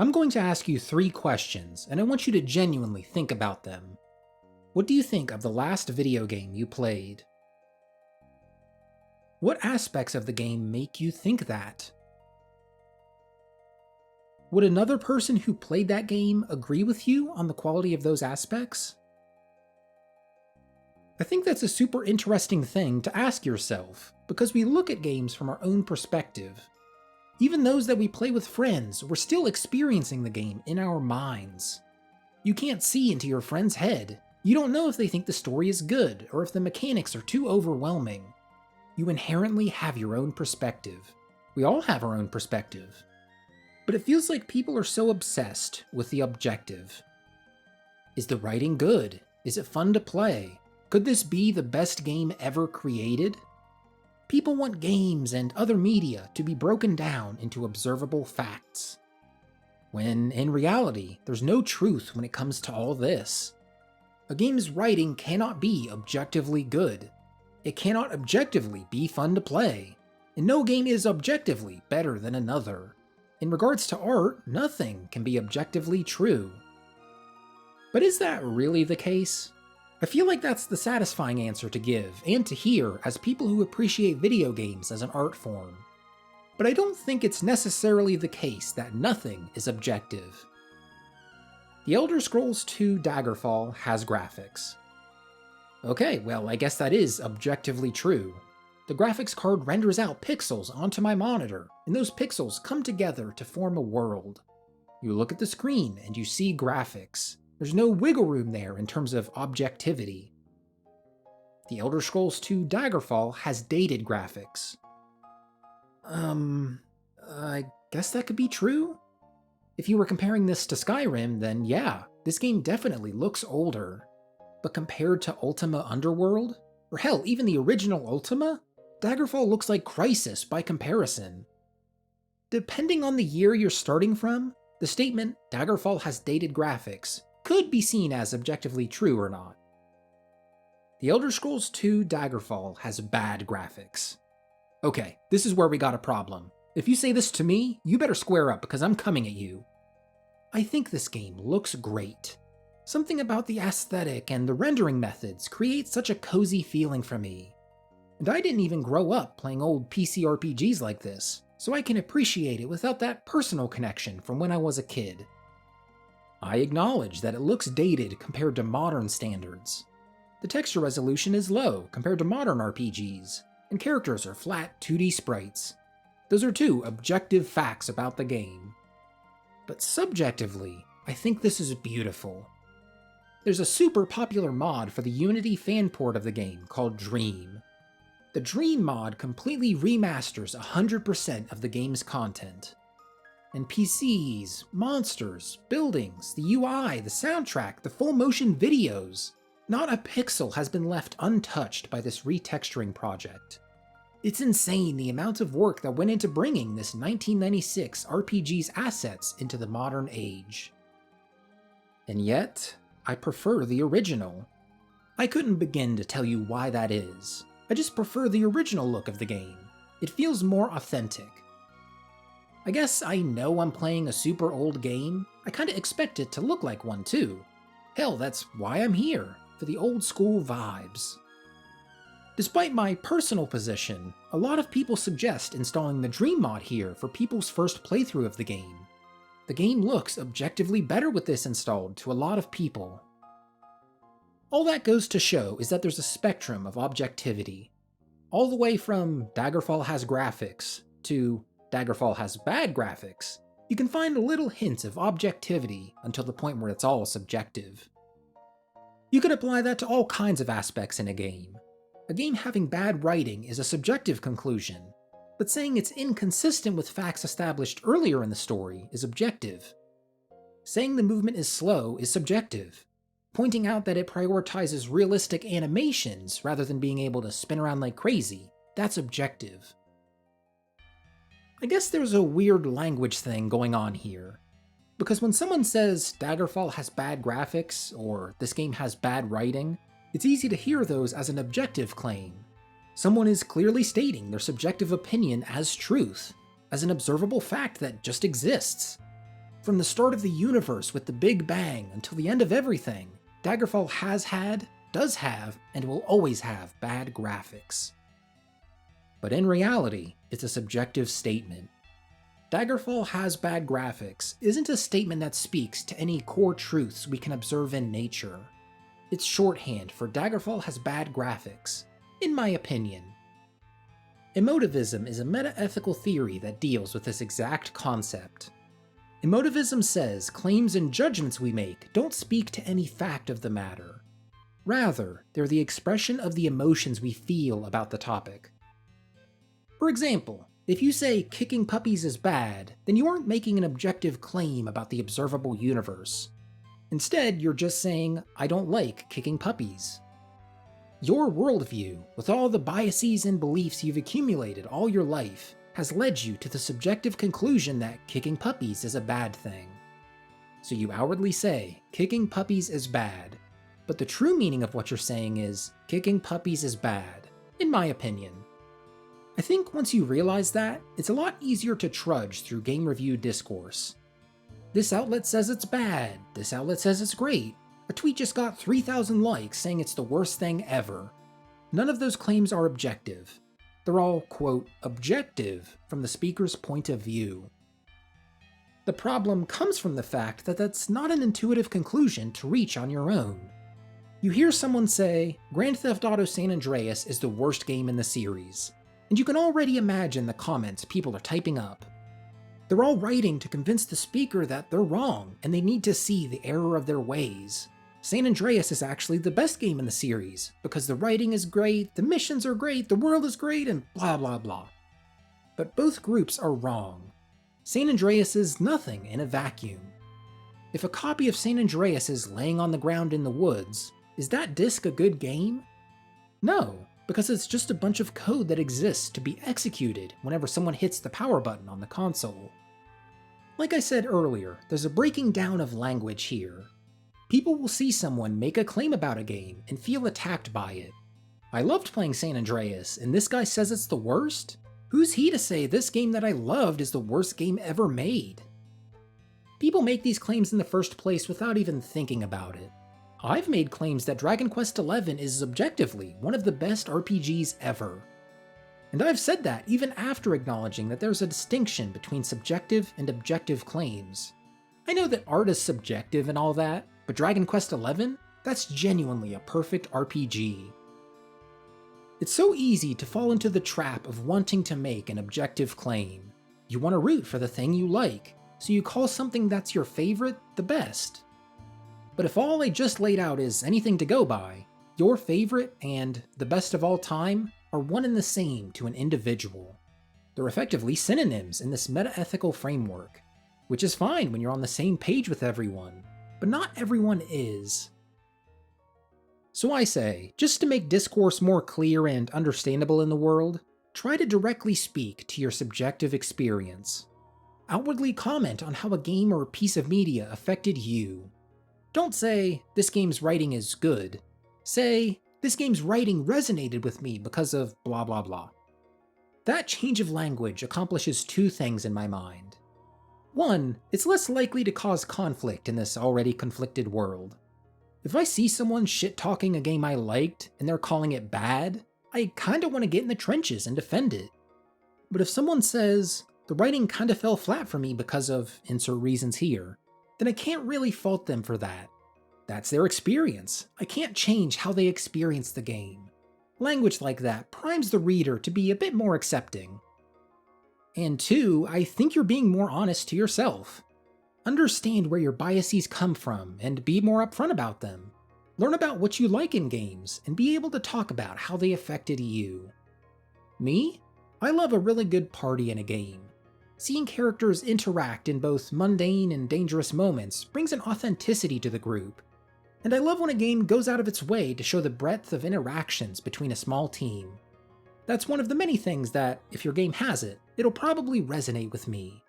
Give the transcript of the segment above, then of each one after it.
I'm going to ask you 3 questions, and I want you to genuinely think about them. What do you think of the last video game you played? What aspects of the game make you think that? Would another person who played that game agree with you on the quality of those aspects? I think that's a super interesting thing to ask yourself, because we look at games from our own perspective. Even those that we play with friends, we're still experiencing the game in our minds. You can't see into your friend's head. You don't know if they think the story is good, or if the mechanics are too overwhelming. You inherently have your own perspective. We all have our own perspective. But it feels like people are so obsessed with the objective. Is the writing good? Is it fun to play? Could this be the best game ever created? People want games and other media to be broken down into observable facts. When, in reality, there's no truth when it comes to all this. A game's writing cannot be objectively good. It cannot objectively be fun to play. And no game is objectively better than another. In regards to art, nothing can be objectively true. But is that really the case? I feel like that's the satisfying answer to give and to hear as people who appreciate video games as an art form. But I don't think it's necessarily the case that nothing is objective. The Elder Scrolls II Daggerfall has graphics. Okay, well, I guess that is objectively true. The graphics card renders out pixels onto my monitor, and those pixels come together to form a world. You look at the screen and you see graphics. There's no wiggle room there in terms of objectivity. The Elder Scrolls II Daggerfall has dated graphics. I guess that could be true? If you were comparing this to Skyrim, then yeah, this game definitely looks older. But compared to Ultima Underworld, or hell, even the original Ultima, Daggerfall looks like Crysis by comparison. Depending on the year you're starting from, the statement, Daggerfall has dated graphics, could be seen as objectively true or not. The Elder Scrolls II Daggerfall has bad graphics. Okay, this is where we got a problem. If you say this to me, you better square up because I'm coming at you. I think this game looks great. Something about the aesthetic and the rendering methods creates such a cozy feeling for me. And I didn't even grow up playing old PC RPGs like this, so I can appreciate it without that personal connection from when I was a kid. I acknowledge that it looks dated compared to modern standards. The texture resolution is low compared to modern RPGs, and characters are flat 2D sprites. Those are 2 objective facts about the game. But subjectively, I think this is beautiful. There's a super popular mod for the Unity fan port of the game called Dream. The Dream mod completely remasters 100% of the game's content. NPCs, monsters, buildings, the UI, the soundtrack, the full motion videos. Not a pixel has been left untouched by this retexturing project. It's insane the amount of work that went into bringing this 1996 RPG's assets into the modern age. And yet, I prefer the original. I couldn't begin to tell you why that is. I just prefer the original look of the game. It feels more authentic. I guess I know I'm playing a super old game. I kinda expect it to look like one too. Hell, that's why I'm here, for the old school vibes. Despite my personal position, a lot of people suggest installing the Dream mod here for people's first playthrough of the game. The game looks objectively better with this installed to a lot of people. All that goes to show is that there's a spectrum of objectivity. All the way from Daggerfall has graphics to Daggerfall has bad graphics, you can find little hints of objectivity until the point where it's all subjective. You can apply that to all kinds of aspects in a game. A game having bad writing is a subjective conclusion, but saying it's inconsistent with facts established earlier in the story is objective. Saying the movement is slow is subjective. Pointing out that it prioritizes realistic animations rather than being able to spin around like crazy, that's objective. I guess there's a weird language thing going on here. Because when someone says Daggerfall has bad graphics, or this game has bad writing, it's easy to hear those as an objective claim. Someone is clearly stating their subjective opinion as truth, as an observable fact that just exists. From the start of the universe with the Big Bang until the end of everything, Daggerfall has had, does have, and will always have bad graphics. But in reality, it's a subjective statement. Daggerfall has bad graphics isn't a statement that speaks to any core truths we can observe in nature. It's shorthand for Daggerfall has bad graphics, in my opinion. Emotivism is a meta-ethical theory that deals with this exact concept. Emotivism says claims and judgments we make don't speak to any fact of the matter. Rather, they're the expression of the emotions we feel about the topic. For example, if you say kicking puppies is bad, then you aren't making an objective claim about the observable universe. Instead, you're just saying, I don't like kicking puppies. Your worldview, with all the biases and beliefs you've accumulated all your life, has led you to the subjective conclusion that kicking puppies is a bad thing. So you outwardly say, kicking puppies is bad, but the true meaning of what you're saying is, kicking puppies is bad, in my opinion. I think once you realize that, it's a lot easier to trudge through game review discourse. This outlet says it's bad, this outlet says it's great. A tweet just got 3,000 likes saying it's the worst thing ever. None of those claims are objective. They're all, quote, objective from the speaker's point of view. The problem comes from the fact that that's not an intuitive conclusion to reach on your own. You hear someone say, Grand Theft Auto San Andreas is the worst game in the series, and you can already imagine the comments people are typing up. They're all writing to convince the speaker that they're wrong and they need to see the error of their ways. San Andreas is actually the best game in the series because the writing is great, the missions are great, the world is great, and blah blah blah. But both groups are wrong. San Andreas is nothing in a vacuum. If a copy of San Andreas is laying on the ground in the woods, is that disc a good game? No, because it's just a bunch of code that exists to be executed whenever someone hits the power button on the console. Like I said earlier, there's a breaking down of language here. People will see someone make a claim about a game and feel attacked by it. I loved playing San Andreas, and this guy says it's the worst? Who's he to say this game that I loved is the worst game ever made? People make these claims in the first place without even thinking about it. I've made claims that Dragon Quest XI is objectively one of the best RPGs ever. And I've said that even after acknowledging that there's a distinction between subjective and objective claims. I know that art is subjective and all that, but Dragon Quest XI? That's genuinely a perfect RPG. It's so easy to fall into the trap of wanting to make an objective claim. You want to root for the thing you like, so you call something that's your favorite the best. But if all I just laid out is anything to go by, your favorite and the best of all time are one and the same to an individual. They're effectively synonyms in this meta-ethical framework, which is fine when you're on the same page with everyone, but not everyone is. So I say, just to make discourse more clear and understandable in the world, try to directly speak to your subjective experience. Outwardly comment on how a game or a piece of media affected you. Don't say, this game's writing is good. Say, this game's writing resonated with me because of blah blah blah. That change of language accomplishes two things in my mind. One, it's less likely to cause conflict in this already conflicted world. If I see someone shit-talking a game I liked and they're calling it bad, I kinda want to get in the trenches and defend it. But if someone says, the writing kinda fell flat for me because of insert reasons here, then I can't really fault them for that. That's their experience. I can't change how they experience the game. Language like that primes the reader to be a bit more accepting. And two, I think you're being more honest to yourself. Understand where your biases come from and be more upfront about them. Learn about what you like in games and be able to talk about how they affected you. Me? I love a really good party in a game. Seeing characters interact in both mundane and dangerous moments brings an authenticity to the group. And I love when a game goes out of its way to show the breadth of interactions between a small team. That's one of the many things that, if your game has it, it'll probably resonate with me.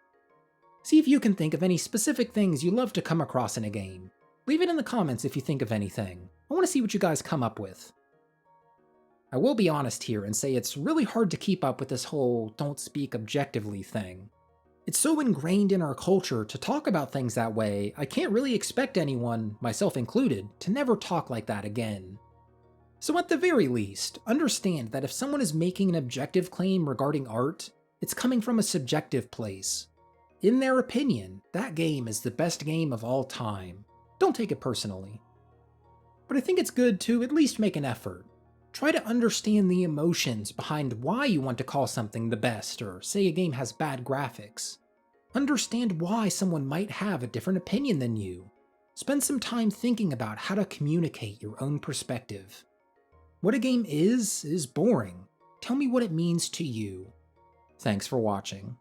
See if you can think of any specific things you love to come across in a game. Leave it in the comments if you think of anything. I want to see what you guys come up with. I will be honest here and say it's really hard to keep up with this whole don't speak objectively thing. It's so ingrained in our culture to talk about things that way, I can't really expect anyone, myself included, to never talk like that again. So at the very least, understand that if someone is making an objective claim regarding art, it's coming from a subjective place. In their opinion, that game is the best game of all time. Don't take it personally. But I think it's good to at least make an effort. Try to understand the emotions behind why you want to call something the best, or say a game has bad graphics. Understand why someone might have a different opinion than you. Spend some time thinking about how to communicate your own perspective. What a game is boring. Tell me what it means to you. Thanks for watching.